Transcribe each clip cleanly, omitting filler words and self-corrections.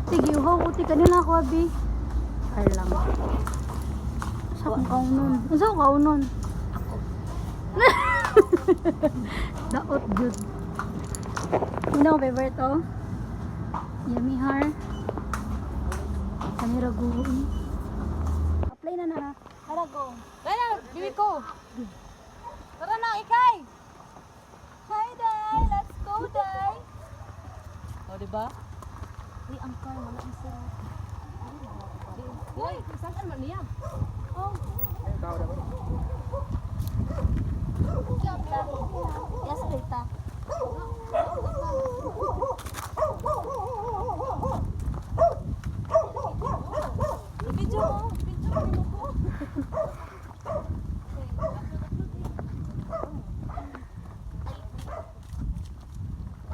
Sige, uhaw, uti kanina ako, abi. Ay lang. Sa kong kaunon. Sa kong kaunon. Daot, dude. Sino ang favorite, oh? Yummy har. Kami raguin. Apply na na. Tara, go. Kaya, bibi ko. Tara na, ikay. Hi, Day. Let's go, Day. O, diba? Uy, ang car, wala ang sarap. Uy, saan ka naman niya? Oh. Yes, Rita. Video mo. Video mo.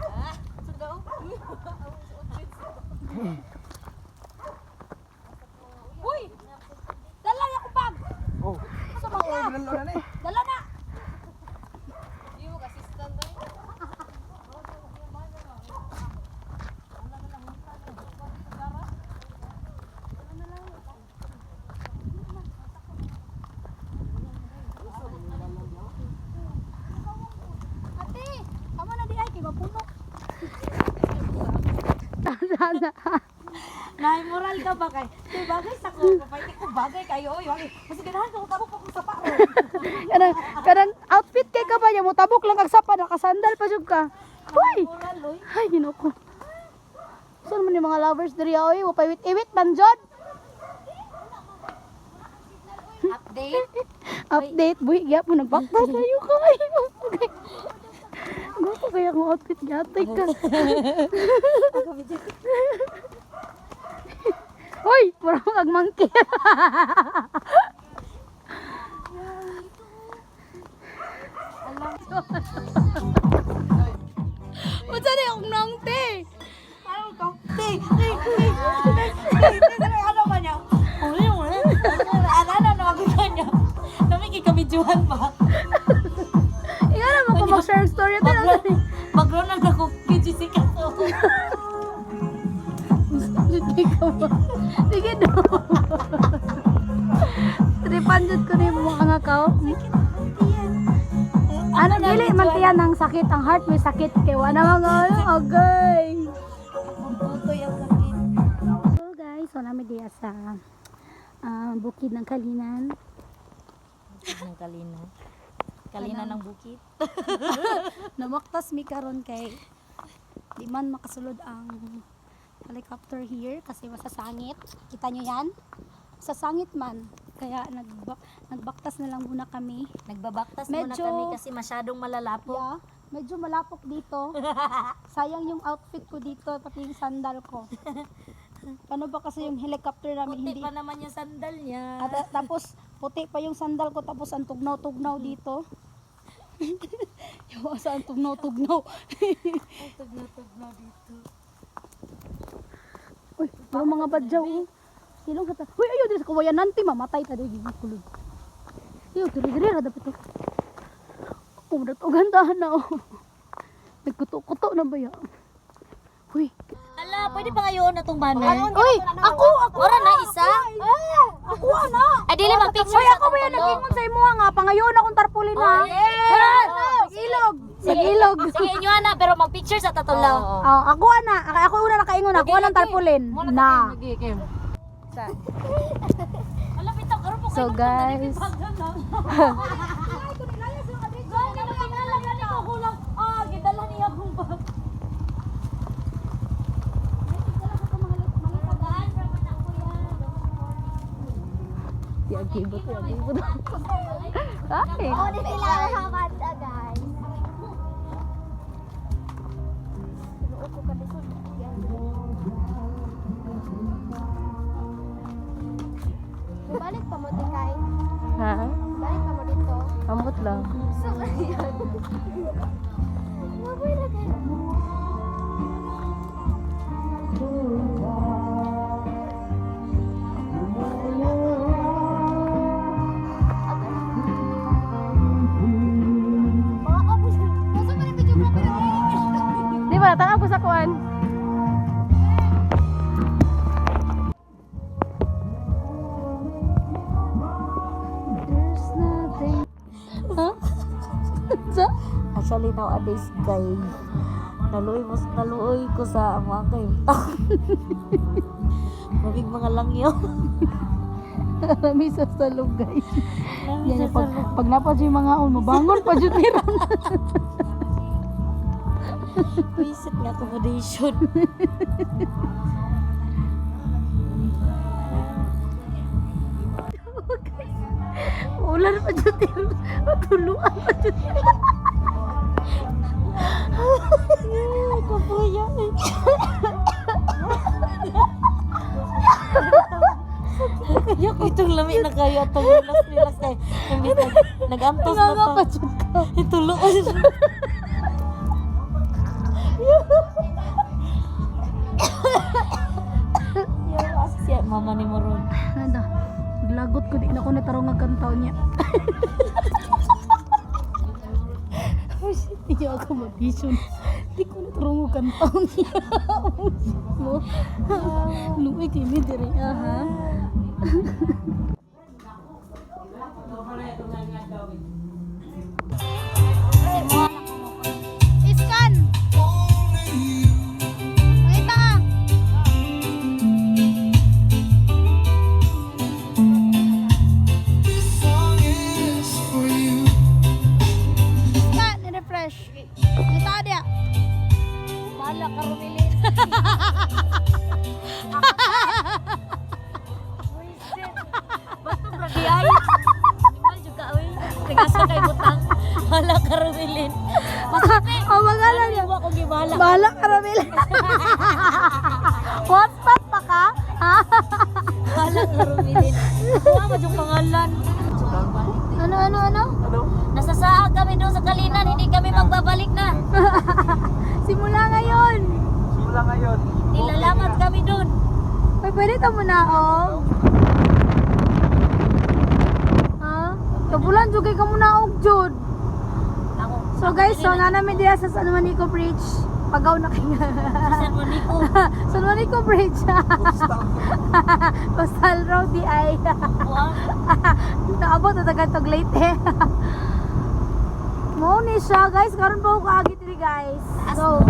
Ah, sugaw. Uy! Dala na akong bag! Oh. Sa mga! Dala na eh. Dala na! Hindi mo assistant tayo. Ate, kamo na di ay, kay mapuno. Nay, moral ka ba kay? Di bagay sa ko, papaitik ko bagay kayo. Oy, wagi. Kasi ganahan ko tabok pa kung sapa. Kanang outfit kay ka ba niya mo tabok lang kag sapa nakasandal pa jud ka. Hoy. Moral, oy. Ay ginoo ko. Saan man yung mga lovers diri oy, wa pa iwit man jud. Update. Update buhi gyap mo nagbaktas layo ka. Gusto kaya akong outfit gatay ka. Hoy, pura mo kag monkey. Unsa ni og nangte? Ano ka? Hey, ano ba niya? Uli. Ano na magkita niya? Namigay kami juhan ba? Ikaw naman ko mag-share story ito. Mag-ronald ako kay Jessica to. Sige ka ba? Sige daw. Tripanjud ko na yung mga ngakaw. Ano, dili man tiyan ang sakit. Ang heart may sakit. Kaya wala mga agay. Tutoy ang sakit. So guys, so namin diya sa bukid ng Kalinan. Ng Kalina. Kalina ng bukid. Namaktas mi karon kay di man makasulod ang helicopter here kasi masasangit. Kita nyo yan? Sasangit man. Kaya nagbaktas na lang muna kami. Nagbabaktas muna Medyo- kami kasi masyadong malalapo. Yeah, medyo malapok dito. Sayang yung outfit ko dito, pati yung sandal ko. Paano ba kasi yung helicopter namin Puti hindi... pa naman yung sandal niya. At, tapos puti pa yung sandal ko, tapos ang tugnaw-tugnaw dito. Yung asa ang tugnaw-tugnaw. Ay, tugnaw dito. Uy, yung mga badyaw. Oh. Silong kata. Uy, ayaw din sa kawayan nanti, mamatay ta din kulod. Ayaw, diri-diri ra dapat to. Oh, natugandahan na oh. Nagkuto-kuto na ba ya? Uy. Ala, pwede pa ngayon na tong banner? Uy, ako. Ora na isa? Ako na. Ay, dili mag-picture Uy, sa ako ba yan tong nag-ingon sa imo nga, pangayon akong tarpulin ha. Oh, yes! Ilog. Ilog. Sige, inyo na, pero mag-picture sa tatulaw. Ako na. Ako una nakaingon, ako na tarpulin. Na. So guys, Yagibot. Ay. Oh, di sila nakakanta, guys. Balik pa mo, Tikay. Ha? Balik pa mo dito. Kamot lang. So, yan. Maboy na kayo. Di ba, tanga ko sa kuan. especially nowadays kay naluoy ko sa mga kayong Mabig mga langyo. Marami sa salog, guys. Yan yung pag napat siya yung mga on, mabangon pa dyan nila. Visit nga accommodation. Ulan pa dyan nila. Matuluan pa dyan nila. Kapuya. Kaya ko itong lami na kayo at relax kayo. Nag-antos na Nga to. pa dyan ka. Itulo ko siya. Yawa siya mama ni Moron. Nanda, lagot ko di na ko natarong nagkantaw niya. Oh shit, hindi ako mag-vision. Di ko natarong nagkantaw niya. Oh shit mo. Luwi kini diri ha. Iskan! Pakita ka! Iskan, ni-refresh. Pakita ka dia. Bala ka rumili. Bato bradi ay. Imal juga oy. Nagasa kay butang. Bala ka rumili. Oh, magalan niya. Iwa ko gibala. Bahala ka, Ramil. WhatsApp pa ka? Ha? Bala ka rumili. Kuha mo yung pangalan. Ano? Nasa saag kami doon sa Kalinan, hindi kami magbabalik na. Simula ngayon. Nilalamat kami doon. Ay, pwede ta muna, oh. Ha? Kabulan, jugay ka muna, og, Jud. Ako. So, guys, so, nga namin diya sa San Juanico Bridge. Pagaw na kayo. San Juanico. San Juanico Bridge. Coastal Road, di ay. Wow. Naabot na tagatog late eh. Mo ni siya, guys. Karon pa ako kaagi diri, guys. So,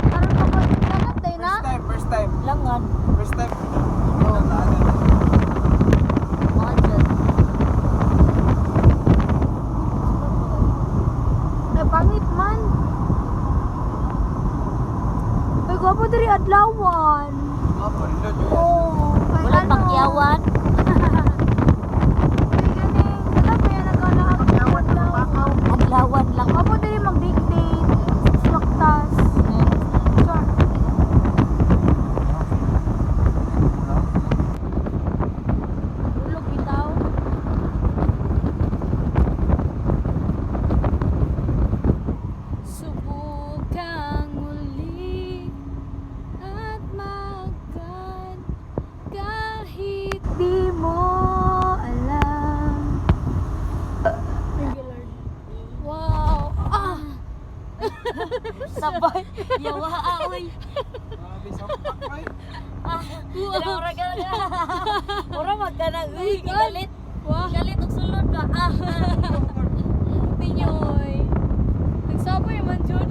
karon pa ko dapat day na. First time. Langan. Ay, pangit man. Ay, gwapo diri adlawan. Oh, kay Wala ano? pakyawan. Ay, ganing. Wala pa yan nagkalaak. Adlawan lang. Gwapo diri mag-date-date. Swaktas. Sure. Ulog bitaw. Subukang muli at makan kahit di mo alam. Wow! Ah! Sabay. Yawa aoy. Ora ka na. Ora magkana. Uy, galit. Galit og sulod ka. Ah. Pinyoy! Nagsaboy man, Jud.